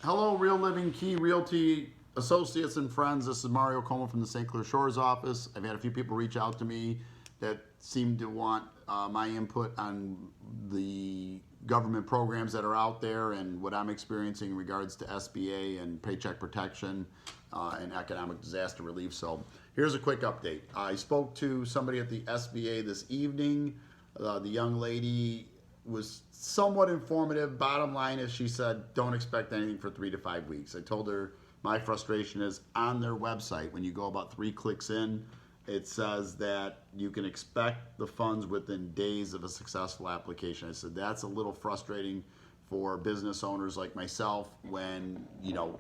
Hello, Real Living Key Realty Associates and Friends. This is Mario Como from the St. Clair Shores office. I've had a few people reach out to me that seem to want my input on the government programs that are out there and what I'm experiencing in regards to SBA and Paycheck Protection and economic disaster relief. So here's a quick update. I spoke to somebody at the SBA this evening. The young lady was somewhat informative. Bottom line is she said, don't expect anything for 3 to 5 weeks. I told her my frustration is on their website, when you go about 3 clicks in, it says that you can expect the funds within days of a successful application. I said, that's a little frustrating for business owners like myself when,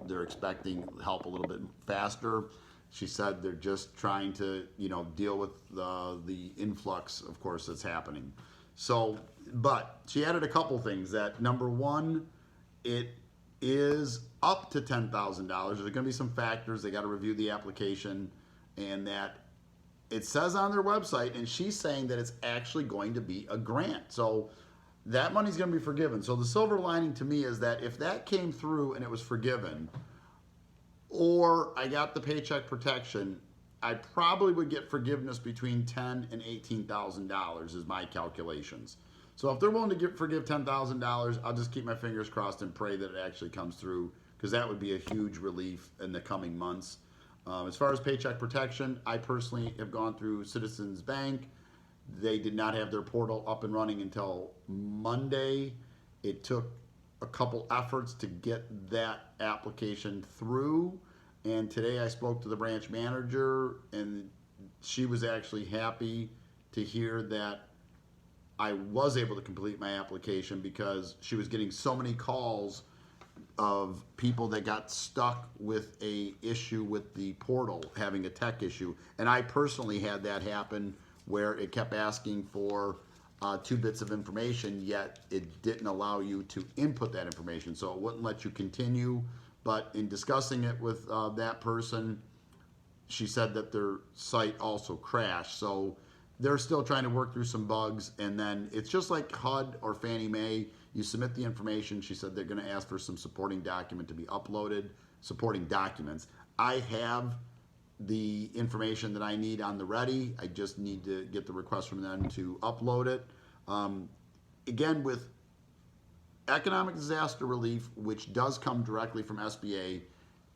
they're expecting help a little bit faster. She said they're just trying to, deal with the influx, of course, that's happening. So, but she added a couple things. That number one, it is up to $10,000. There's going to be some factors. They got to review the application, and that it says on their website, and she's saying that it's actually going to be a grant. So that money's going to be forgiven. So the silver lining to me is that if that came through and it was forgiven, or I got the Paycheck Protection, I probably would get forgiveness between $10,000 and $18,000 is my calculations. So if they're willing to forgive $10,000, I'll just keep my fingers crossed and pray that it actually comes through, because that would be a huge relief in the coming months. As far as Paycheck Protection, I personally have gone through Citizens Bank. They did not have their portal up and running until Monday. It took a couple efforts to get that application through. And today I spoke to the branch manager, and she was actually happy to hear that I was able to complete my application, because she was getting so many calls of people that got stuck with a issue with the portal, having a tech issue. And I personally had that happen, where it kept asking for 2 bits of information, yet it didn't allow you to input that information. So it wouldn't let you continue. But in discussing it with that person, she said that their site also crashed. So they're still trying to work through some bugs. And then it's just like HUD or Fannie Mae. You submit the information. She said they're going to ask for some supporting document to be uploaded, supporting documents. I have the information that I need on the ready. I just need to get the request from them to upload it. Again, with economic disaster relief, which does come directly from SBA,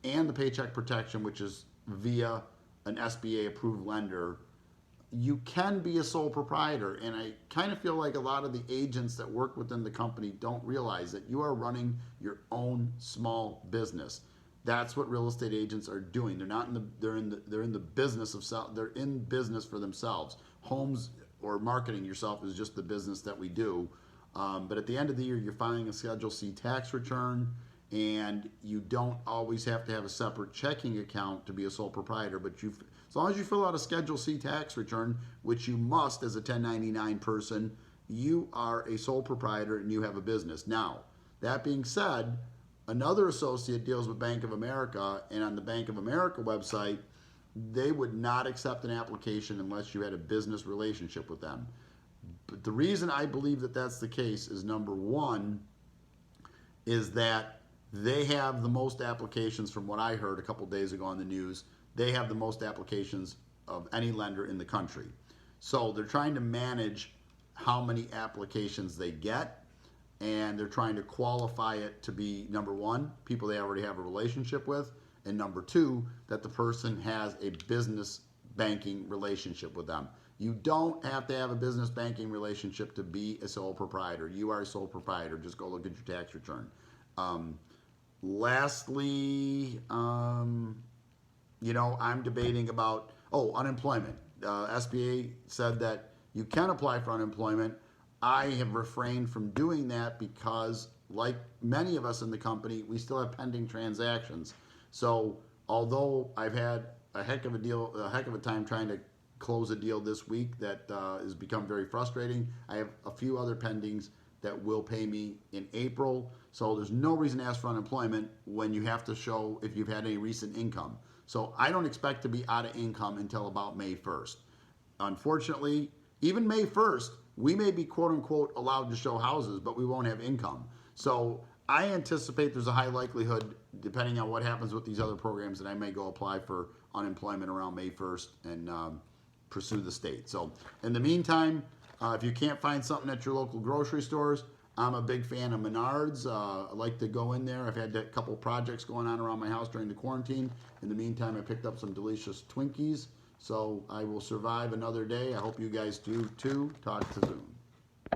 and the Paycheck Protection, which is via an SBA approved lender, you can be a sole proprietor. And I kind of feel like a lot of the agents that work within the company don't realize that you are running your own small business. That's what real estate agents are doing. They're not in the they're in the business of they're in business for themselves. Homes or marketing yourself is just the business that we do. But at the end of the year, you're filing a Schedule C tax return, and you don't always have to have a separate checking account to be a sole proprietor. But as long as you fill out a Schedule C tax return, which you must as a 1099 person, you are a sole proprietor and you have a business. Now, that being said, another associate deals with Bank of America, and on the Bank of America website, they would not accept an application unless you had a business relationship with them. But the reason I believe that that's the case is, number one, is that they have the most applications. From what I heard a couple days ago on the news, they have the most applications of any lender in the country. So they're trying to manage how many applications they get, and they're trying to qualify it to be, number one, people they already have a relationship with, and number two, that the person has a business banking relationship with them. You don't have to have a business banking relationship to be a sole proprietor. You are a sole proprietor. Just go look at your tax return. Lastly, I'm debating about, unemployment. SBA said that you can apply for unemployment. I have refrained from doing that because, like many of us in the company, we still have pending transactions. So although I've had a heck of a time trying to close a deal this week that has become very frustrating, I have a few other pendings that will pay me in April. So there's no reason to ask for unemployment when you have to show if you've had any recent income. So I don't expect to be out of income until about May 1st. Unfortunately, even May 1st, we may be quote unquote allowed to show houses, but we won't have income. So I anticipate there's a high likelihood, depending on what happens with these other programs, that I may go apply for unemployment around May 1st and pursue the state. So in the meantime, if you can't find something at your local grocery stores, I'm a big fan of Menards. I like to go in there. I've had a couple projects going on around my house during the quarantine. In the meantime, I picked up some delicious Twinkies. So I will survive another day. I hope you guys do too. Talk to soon.